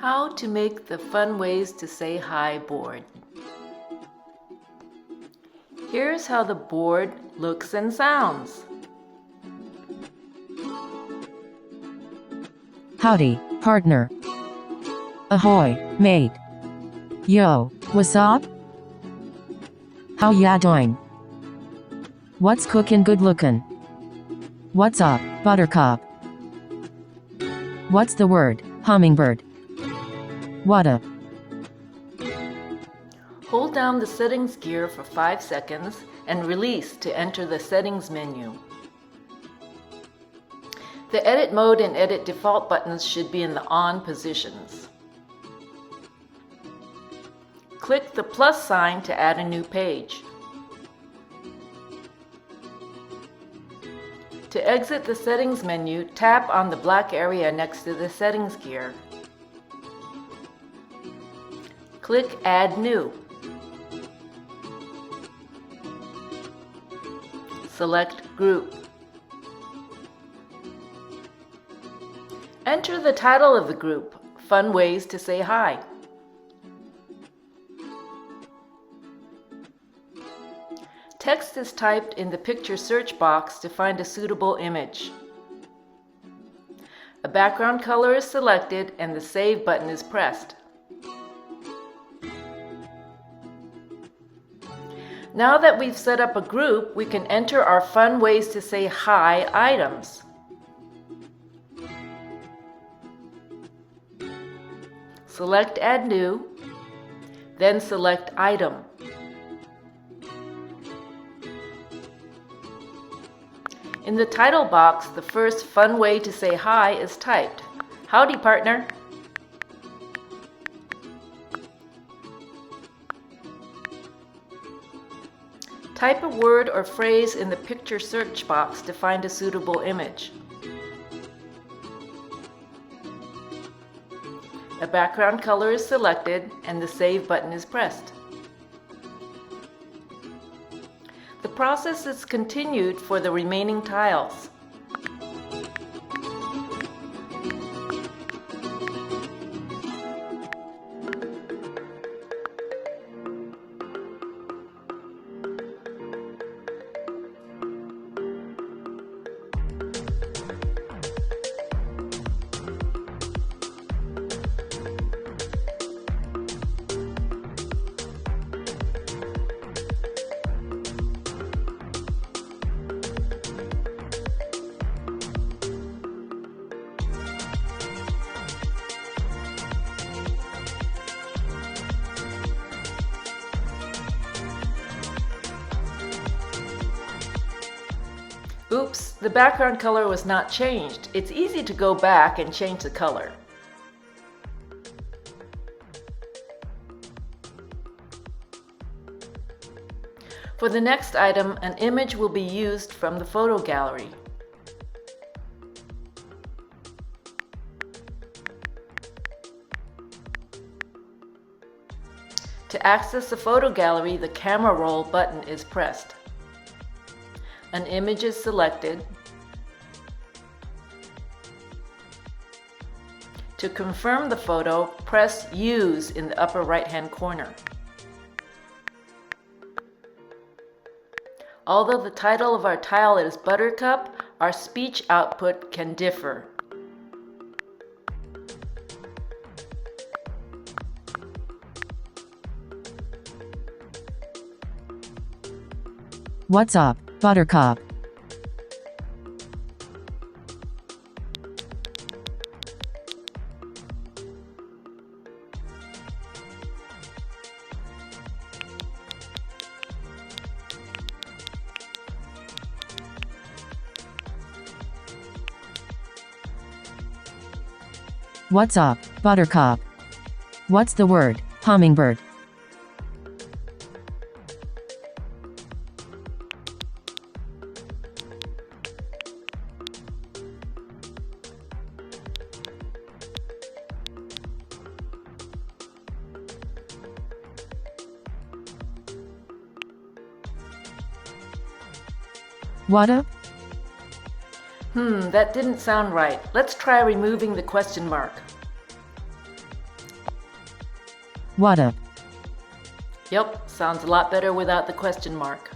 How to make the fun ways to say hi board. Here's how the board looks and sounds. Howdy, partner. Ahoy, mate. Yo, what's up? How ya doing? What's cookin' good lookin'? What's up, buttercup? What's the word, hummingbird? What up? Hold down the settings gear for 5 seconds and release to enter the settings menu. The edit mode and edit default buttons should be in the on positions. Click the plus sign to add a new page. To exit the settings menu, tap on the black area next to the settings gear. Click Add New. Select Group. Enter the title of the group, Fun Ways to Say Hi. Text is typed in the picture search box to find a suitable image. A background color is selected and the Save button is pressed. Now that we've set up a group, we can enter our Fun Ways to Say Hi items. Select Add New, then select Item. In the title box, the first fun way to say hi is typed. Howdy, partner. Type a word or phrase in the picture search box to find a suitable image. A background color is selected and the Save button is pressed. The process is continued for the remaining tiles. Oops, the background color was not changed. It's easy to go back and change the color. For the next item, an image will be used from the photo gallery. To access the photo gallery, the camera roll button is pressed. An image is selected. To confirm the photo, press Use in the upper right-hand corner. Although the title of our tile is Buttercup, our speech output can differ. What's up, buttercup? What's up, buttercup? What's the word, hummingbird? What up? That didn't sound right. Let's try removing the question mark. What up? Yep, sounds a lot better without the question mark.